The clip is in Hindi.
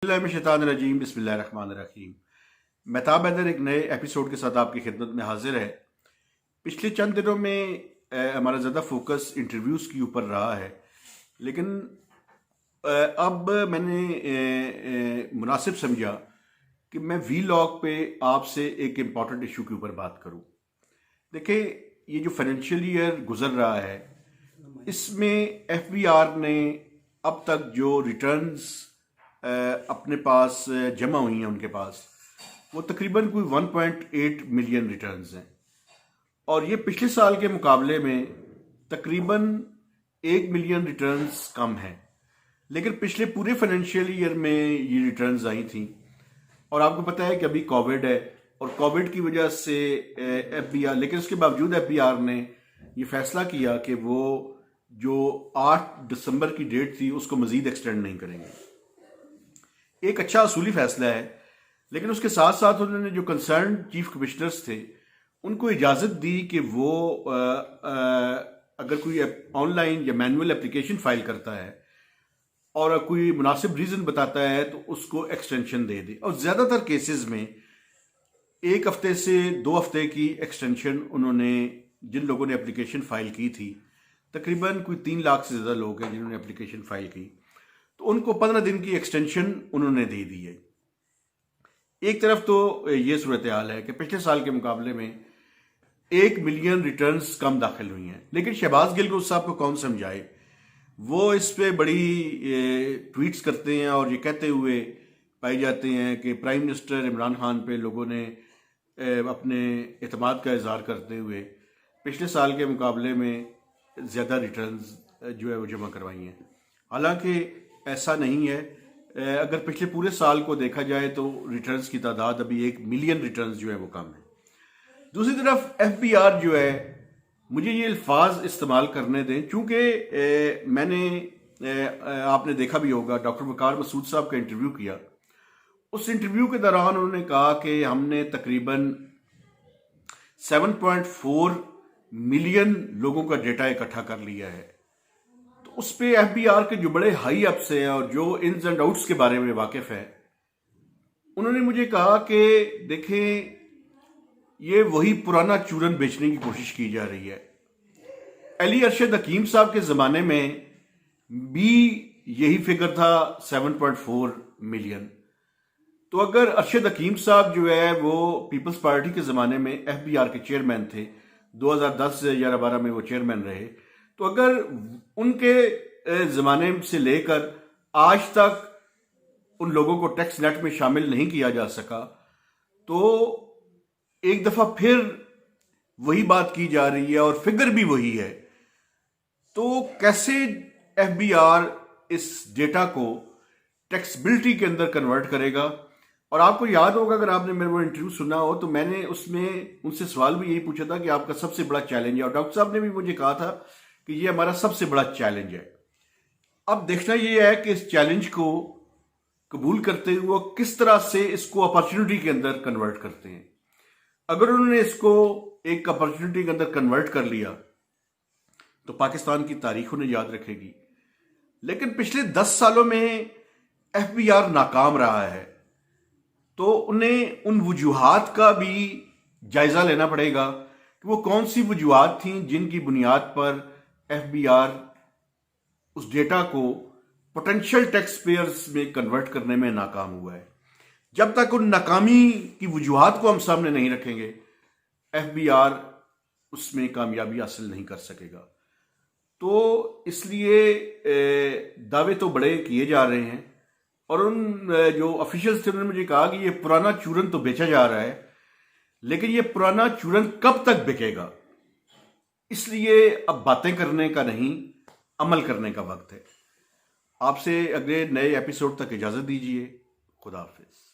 औज़ुबिल्लाहिमिनश्शैतानिर्रजीम बिस्मिल्लाहिर्रहमानिर्रहीम। मेहताब हैदर एक नए एपिसोड के साथ आपकी खिदमत में हाजिर है। पिछले चंद दिनों में हमारा ज़्यादा फोकस इंटरव्यूज़ के ऊपर रहा है, लेकिन अब मैंने मुनासिब समझा कि मैं वीलॉग पे आपसे एक इम्पॉर्टेंट इशू के ऊपर बात करूं। देखिए, ये जो फाइनेंशियल ईयर गुजर रहा है, इसमें एफबीआर ने अब तक जो रिटर्न्स अपने पास जमा हुई हैं उनके पास, वो तकरीबन कोई 1.8 मिलियन रिटर्न्स हैं, और ये पिछले साल के मुकाबले में तकरीबन 1 मिलियन रिटर्न्स कम हैं। लेकिन पिछले पूरे फाइनेंशियल ईयर में ये रिटर्न्स आई थी, और आपको पता है कि अभी कोविड है, और कोविड की वजह से एफबीआर, लेकिन उसके बावजूद एफबीआर ने ये फैसला किया कि वो जो 8 दिसंबर की डेट थी उसको मजीद एक्सटेंड नहीं करेंगे। एक अच्छा असूली फैसला है, लेकिन उसके साथ साथ उन्होंने जो कंसर्न चीफ कमिश्नर्स थे उनको इजाज़त दी कि वो अगर कोई ऑनलाइन या मैनुअल एप्लीकेशन फाइल करता है और कोई मुनासिब रीज़न बताता है तो उसको एक्सटेंशन दे दे। और ज़्यादातर केसेस में 1 हफ्ते से 2 हफ्ते की एक्सटेंशन उन्होंने, जिन लोगों ने एप्लीकेशन फाइल की थी, तकरीबन कोई 3 लाख से ज़्यादा लोग हैं जिन्होंने एप्लीकेशन फाइल की, तो उनको 15 दिन की एक्सटेंशन उन्होंने दे दी है। एक तरफ तो ये सूरत हाल है कि पिछले साल के मुकाबले में 1 मिलियन रिटर्न्स कम दाखिल हुई हैं, लेकिन शहबाज गिल साहब को कौन समझाए। वो इस पे बड़ी ट्वीट्स करते हैं और ये कहते हुए पाए जाते हैं कि प्राइम मिनिस्टर इमरान खान पे लोगों ने अपने एतमाद का इजहार करते हुए पिछले साल के मुकाबले में ज़्यादा रिटर्न्स जो है वो जमा करवाई हैं। हालांकि ऐसा नहीं है। अगर पिछले पूरे साल को देखा जाए तो रिटर्न्स की तादाद अभी 1 मिलियन रिटर्न्स जो है वो कम है। दूसरी तरफ एफबीआर जो है, मुझे ये अल्फाज इस्तेमाल करने दें, चूँकि मैंने आपने देखा भी होगा डॉक्टर वकार मसूद साहब का इंटरव्यू किया। उस इंटरव्यू के दौरान उन्होंने कहा कि हमने तकरीबन 7.4 मिलियन लोगों का डेटा इकट्ठा कर लिया है। तो उस पे एफबीआर के जो बड़े हाई अप्स हैं और जो इन्स एंड आउट्स के बारे में वाकिफ है, उन्होंने मुझे कहा कि देखें, ये वही पुराना चूरन बेचने की कोशिश की जा रही है। अली अरशद हकीम साहब के ज़माने में भी यही फिगर था 7.4 मिलियन। तो अगर अरशद हकीम साहब जो है वो पीपल्स पार्टी के ज़माने में एफबीआर के चेयरमैन थे, 2010 से 11-12 में वो चेयरमैन रहे, तो अगर उनके ज़माने से लेकर आज तक उन लोगों को टैक्स नेट में शामिल नहीं किया जा सका, तो एक दफ़ा फिर वही बात की जा रही है और फिगर भी वही है। तो कैसे एफबीआर इस डेटा को टैक्सबिलिटी के अंदर कन्वर्ट करेगा। और आपको याद होगा, अगर आपने मेरा वो इंटरव्यू सुना हो, तो मैंने उसमें उनसे सवाल भी यही पूछा था कि आपका सबसे बड़ा चैलेंज है, और डॉक्टर साहब ने भी मुझे कहा था कि ये हमारा सबसे बड़ा चैलेंज है। अब देखना ये है कि इस चैलेंज को कबूल करते हुए वो किस तरह से इसको अपॉर्चुनिटी के अंदर कन्वर्ट करते हैं। अगर उन्होंने इसको एक अपॉर्चुनिटी के अंदर कन्वर्ट कर लिया तो पाकिस्तान की तारीख उन्हें याद रखेगी। लेकिन पिछले 10 सालों में एफबीआर नाकाम रहा है, तो उन्हें उन वजूहात का भी जायजा लेना पड़ेगा कि वो कौन सी वजूहात थी जिनकी बुनियाद पर एफबीआर उस डेटा को पोटेंशियल टैक्स पेयर्स में कन्वर्ट करने में नाकाम हुआ है। जब तक उन नाकामी की वजूहात को हम सामने नहीं रखेंगे, एफबीआर उसमें कामयाबी हासिल नहीं कर सकेगा। तो इसलिए दावे तो बड़े किए जा रहे हैं, और उन जो ऑफिशियल्स थे उन्होंने मुझे कहा कि ये पुराना चूरन तो बेचा जा रहा है, लेकिन ये पुराना चूरन कब तक बिकेगा। इसलिए अब बातें करने का नहीं, अमल करने का वक्त है। आपसे अगले नए एपिसोड तक इजाज़त दीजिए। खुदा हाफिज।